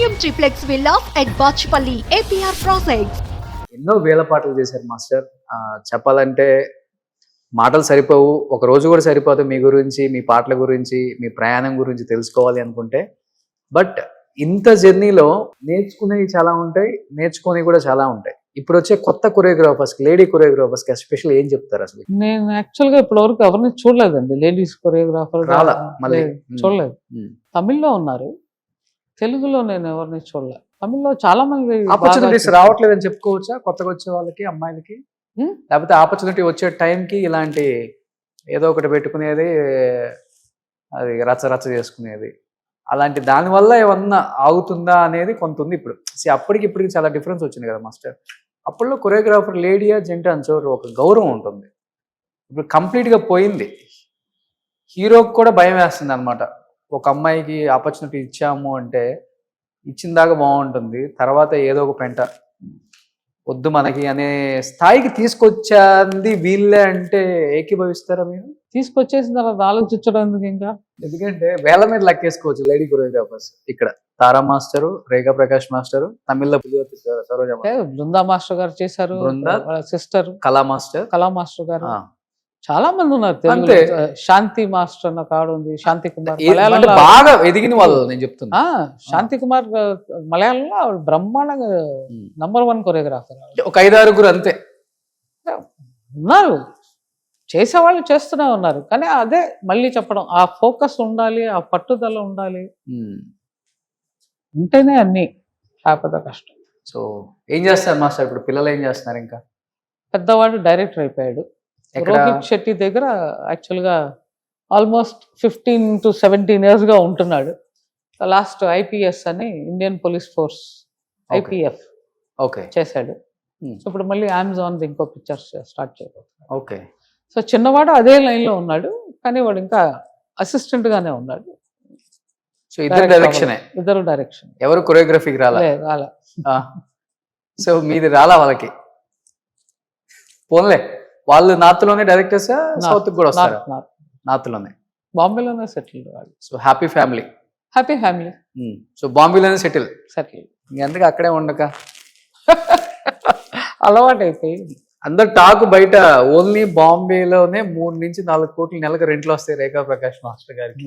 Premium triplex villas at Bachupally APR projects. ఎన్నో వేల పాటలు చేశారు మాస్టర్. చెప్పాలంటే మాటలు సరిపోవు, ఒక రోజు కూడా సరిపోదు మీ గురించి, మీ పాటల గురించి, మీ ప్రయాణం గురించి తెలుసుకోవాలి అనుకుంటే. బట్ ఇంత జర్నీలో నేర్చుకునేవి చాలా ఉంటాయి, నేర్చుకునేవి కూడా చాలా ఉంటాయి. ఇప్పుడు వచ్చే కొత్త కొరియోగ్రాఫర్స్, లేడీ కొరియోగ్రాఫర్స్ కి ఎస్పెషల్ ఏం చెప్తారు అసలు? నేను యాక్చువల్ గా ఇప్పటి వరకు ఎవరిని చూడలేదండి, లేడీస్ కొరియోగ్రాఫర్ మళ్ళీ చూడలేదు. తమిళ్లో ఉన్నారు, తెలుగులో నేను ఎవరిని చూడలేదు. తమిళ్లో చాలా మంది ఆపర్చునిటీస్ రావట్లేదు అని చెప్పుకోవచ్చా కొత్తగా వచ్చే వాళ్ళకి, అమ్మాయిలకి? లేకపోతే ఆపర్చునిటీ వచ్చే టైంకి ఇలాంటి ఏదో ఒకటి పెట్టుకునేది, అది రచ్చ రచ్చ చేసుకునేది, అలాంటి దానివల్ల ఏమన్నా ఆగుతుందా అనేది కొంత ఉంది. ఇప్పుడు అప్పటికి ఇప్పటికి చాలా డిఫరెన్స్ వచ్చింది కదా మాస్టర్. అప్పట్లో కొరియోగ్రాఫర్ లేడీయా జెంట్ అని చోటు ఒక గౌరవం ఉంటుంది, ఇప్పుడు కంప్లీట్గా పోయింది. హీరోకి కూడా భయం వేస్తుంది అనమాట. ఒక అమ్మాయికి ఆపర్చునిటీ ఇచ్చాము అంటే ఇచ్చిన దాకా బాగుంటుంది, తర్వాత ఏదో ఒక పెంట వద్దు మనకి అనే స్థాయికి తీసుకొచ్చింది వీళ్ళే అంటే ఏకీభవిస్తారా మీరు? తీసుకొచ్చేసిన తర్వాత ఆలోచించడం ఎందుకు ఇంకా? ఎందుకంటే వేల మీద లెక్కేసుకోవచ్చు లేడీ కొరియోగ్రాఫర్స్. ఇక్కడ తారా మాస్టరు, రేఖా ప్రకాష్ మాస్టరు, తమిళ్లో సరోజ, బృందా మాస్టర్ గారు చేశారు, సిస్టర్ కళా మాస్టర్, కళా మాస్టర్ గారు, చాలా మంది ఉన్నారు. శాంతి మాస్టర్ అన్న కాడు ఉంది, శాంతి కుమార్ బాగా ఎదిగిన వాళ్ళు నేను చెప్తున్నా. శాంతి కుమార్ మలయాళంలో ఆవిడ బ్రహ్మాండంగా #1 కొరియోగ్రాఫర్. ఒక 5-6 అంతే ఉన్నారు, చేసేవాళ్ళు చేస్తూనే ఉన్నారు. కానీ అదే మళ్ళీ చెప్పడం, ఆ ఫోకస్ ఉండాలి, ఆ పట్టుదల ఉండాలి, ఉంటేనే అన్ని, కాకపోతే కష్టం. సో ఏం చేస్తారు మాస్టర్ ఇప్పుడు? పిల్లలు ఏం చేస్తున్నారు? ఇంకా పెద్దవాడు డైరెక్టర్ అయిపోయాడు, రోహిత్ శెట్టి దగ్గర యాక్చువల్గా ఆల్మోస్ట్ 15 to 17 years గా ఉంటున్నాడు. లాస్ట్ IPS అని ఇండియన్ పోలీస్ ఫోర్స్ IPF చేశాడు. సో ఇప్పుడు మళ్ళీ అమెజాన్ ఇంకో పిక్చర్స్ స్టార్ట్ చేయబోతున్నాడు. ఓకే. సో చిన్నవాడు అదే లైన్లో ఉన్నాడు, కానీ వాడు ఇంకా అసిస్టెంట్ గానే ఉన్నాడు. సో ఇద్దరు డైరెక్షన్. ఎవరు కొరియోగ్రఫీకి రాలా? సో మీది రాలా వాళ్ళకి? పోన్లే, వాళ్ళు నార్త్లోనే డైరెక్టర్స్, సౌత్ కూడా వస్తారు? నార్త్లోనే, బాంబేలోనే సెటిల్ వాళ్ళు. So happy family. సో బాంబేలోనే సెటిల్. ఎందుకు అక్కడే ఉండక? అలవాటు అయిపోయి అందరు టాక్ బయట ఓన్లీ బాంబేలోనే 3 నుంచి 4 కోట్లు నెలకు రెంట్లు వస్తాయి రేఖా ప్రకాష్ మాస్టర్ గారికి.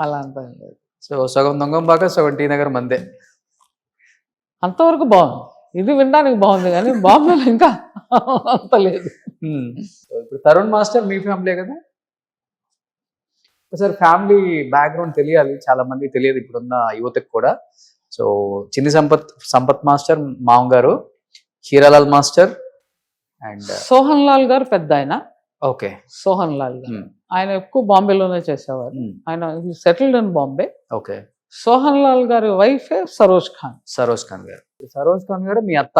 అలా అంతా లేదు. సో సగం దొంగంబాక, సగం టీ నగర్ మందే. అంతవరకు బాగుంది, ఇది వినడానికి బాగుంది, కానీ బాంబేలో ఇంకా అంత లేదు. ఇప్పుడు తరుణ్ మాస్టర్ మీ ఫ్యామిలీ కదా? ఒకసారి ఫ్యామిలీ బ్యాక్గ్రౌండ్ తెలియాలి, చాలా మంది తెలియదు ఇప్పుడున్న యువతకు కూడా. సో చిన్ని సంపత్ మాస్టర్ మామగారు, హీరాలాల్ మాస్టర్ అండ్ సోహన్ లాల్ గారు పెద్ద ఆయన. ఓకే. సోహన్ లాల్ గారు ఆయన ఎక్కువ బాంబేలోనే చేసేవారు, ఆయన settled in Bombay. Okay. Sohan Lal గారి వైఫ్ సరోజ్ ఖాన్. సరోజ్ ఖాన్ గారు మీ అత్త?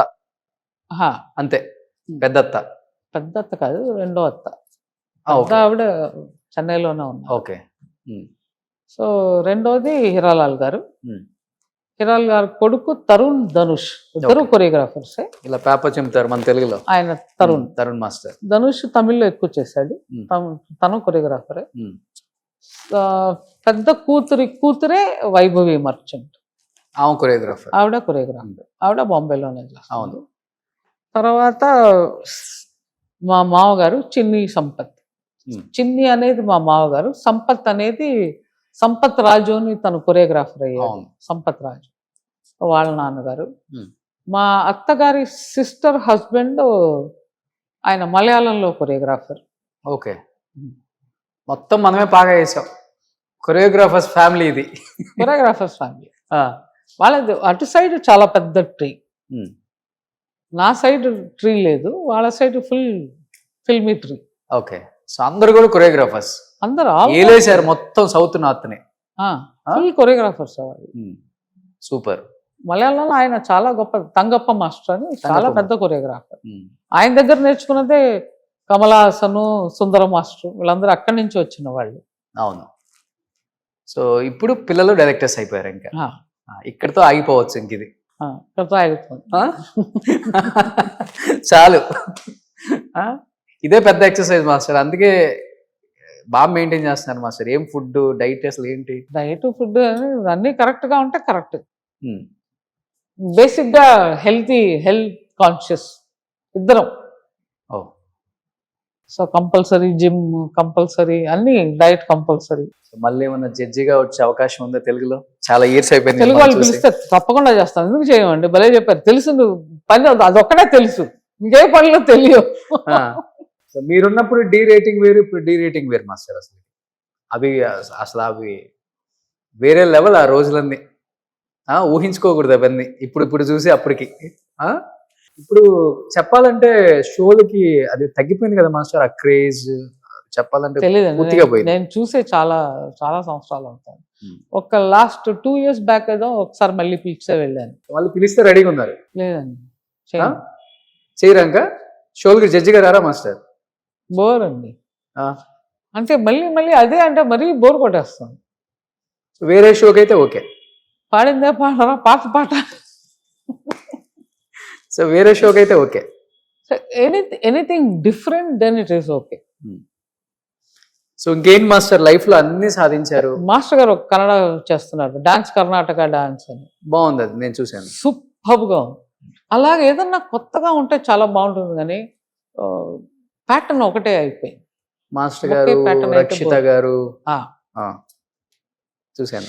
అంతే, పెద్ద అత్త కాదు, రెండో అత్త. ఆవిడ చెన్నైలోనే ఉన్నారు. ఓకే. సో రెండోది హీరాలాల్ గారు. హీరాలాల్ గారు కొడుకు తరుణ్, ధనుష్, ఇద్దరు కొరియోగ్రాఫర్స్. ఇలా పేపర్ చెప్తారు మన తెలుగులో. ఆయన తరుణ్ మాస్టర్. ధనుష్ తమిళ్లో ఎక్కువ చేశాడు, తను కొరియోగ్రాఫరే. పెద్ద కూతురే వైభవి మర్చెంట్, ఆవిడ కొరియోగ్రాఫర్. ఆవిడ బాంబేలోనే చేస్తుంది. తర్వాత మా మామగారు చిన్ని సంపత్. చిన్ని అనేది మా మామగారు, సంపత్ అనేది సంపత్ రాజు అని తను కొరియోగ్రాఫర్ అయ్యాడు. సంపత్ రాజు వాళ్ళ నాన్నగారు. మా అత్తగారి సిస్టర్ హస్బెండ్ ఆయన మలయాళంలో కొరియోగ్రాఫర్. ఓకే. మొత్తం మనమే బాగా చేసాం. కొరియోగ్రాఫర్స్ ఫ్యామిలీ ఇది. Choreographers family. వాళ్ళది అటు సైడ్ చాలా పెద్ద ట్రీ, నా సైడ్ ట్రీ లేదు, వాళ్ళ side full filmy tree. Okay. So అందరు కూడా కొరియోగ్రాఫర్స్, అందరు ఏలేసారు మొత్తం సౌత్ నార్త్ ని. Full choreographers. సూపర్. మలయాళంలో ఆయన చాలా గొప్ప, తంగప్ప మాస్టర్ అని చాలా పెద్ద కొరియోగ్రాఫర్. ఆయన దగ్గర నేర్చుకున్నదే కమలాసను, సుందర మాస్టర్, వీళ్ళందరూ అక్కడి నుంచి వచ్చిన వాళ్ళు. అవును. సో ఇప్పుడు పిల్లలు డైరెక్టర్స్ అయిపోయారు, ఇంకా ఇక్కడితో ఆగిపోవచ్చు. ఇంక ఇది ఇక్కడితో ఆగిపోతుంది చాలు. ఇదే పెద్ద ఎక్సర్సైజ్ మాస్టర్. అందుకే బాగా మెయింటైన్ చేస్తున్నారు మాస్టర్. ఏం ఫుడ్ డైట్ అసలు ఏంటి? డైట్ ఫుడ్ అన్నీ కరెక్ట్గా ఉంటే కరెక్ట్. ఉమ్. బేసిక్గా హెల్త్ కాన్షియస్ ఇద్దరం. ఓ సో కంపల్సరీ జిమ్ కంపల్సరీ, అన్ని డైట్ కంపల్సరీ. సో మళ్ళీ ఏమన్నా జడ్జిగా వచ్చే అవకాశం ఉందా తెలుగులో? చాలా ఇయర్స్ అయిపోయింది తెలుగు మనం వాళ్ళు చూసి. పిలిస్తే తప్పకుండా చేస్తాను. ఎందుకు చేయమండి, భలే చెప్పారు. తెలుసు, నువ్వు పని అదొక్కడే తెలుసు, ఇంకే పనులు తెలియవు. ఆ. సో మీరున్నప్పుడు డి రేటింగ్ వేరు, ఇప్పుడు డి రేటింగ్ వేరు మాస్టర్. అవి అసలు వేరే లెవెల్ ఆ రోజులన్నీ. ఊహించుకోకూడదు అవన్నీ ఇప్పుడు చూసి అప్పటికి. ఇప్పుడు చెప్పాలంటే షోలకి అది తగ్గిపోయింది కదా మాస్టర్, ఆ క్రేజ్ చెప్పాలంటే తెలియదండి, పూర్తిగా పోయింది. నేను చూసే చాలా చాలా సంవత్సరాలు అవుతాను. ఒక లాస్ట్ 2 years బ్యాక్ ఏదో ఒకసారి మళ్ళీ పిలిచే వెళ్ళాను. వాళ్ళు పిలిస్తే రెడీగా ఉన్నారు. లేదండి, చేయరాక షోలకి జడ్జిగా రారా మాస్టర్? బోర్ అండి. అంటే మళ్ళీ అదే అంటే మరీ బోర్ కొట్టేస్తాను. వేరే షోకి అయితే ఓకే, పాడిందే పాడరా పాట. సో వేరే షోకి అయితే okay. So anything different than it is okay. So ఇంకేం మాస్టర్, లైఫ్ లో అన్ని సాధించారు. మాస్టర్ గారు ఒక కన్నడ చేస్తున్నారు, డాన్స్, కర్ణాటక డాన్స్ అని. బాగుంది, అది నేను చూశాను. సూపర్గా ఉంది. అలాగే ఏదన్నా కొత్తగా ఉంటే చాలా బాగుంటుంది, కానీ ప్యాటర్న్ ఒకటే అయిపోయింది. మాస్టర్ ఒకే గారు, pattern అయితే రక్షిత గారు ఆ, చూశాను.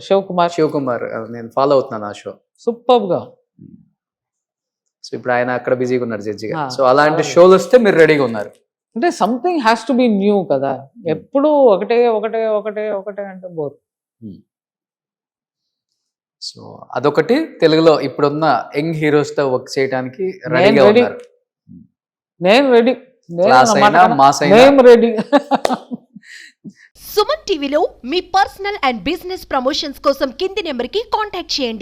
శివకుమార్ శివకుమార్ నేను ఫాలో అవుతున్నాను ఆ షో. సూపర్గా. సో ఇప్పుడు ఆయన అక్కడ బిజీగా ఉన్నారు జడ్జిగా. ఆ, సో అలాంటి చాలా షోలు వస్తే మీరు రెడీగా ఉన్నారు. అంటే something has to be new కదా, ఎప్పుడు ఒకటే అంటే బోర్. సో అదొకటి. తెలుగులో ఇప్పుడున్న యంగ్ హీరోస్ తో వర్క్ చేయడానికి రెడీగా ready. ఉన్నారు. నేను రెడీ, క్లాస్ అయినా మాస్ అయినా నేను రెడీ. సుమన్ టీవీలో మీ పర్సనల్ అండ్ బిజినెస్ ప్రమోషన్స్ కోసం కింది నెంబర్కి కాంటాక్ట్ చేయండి.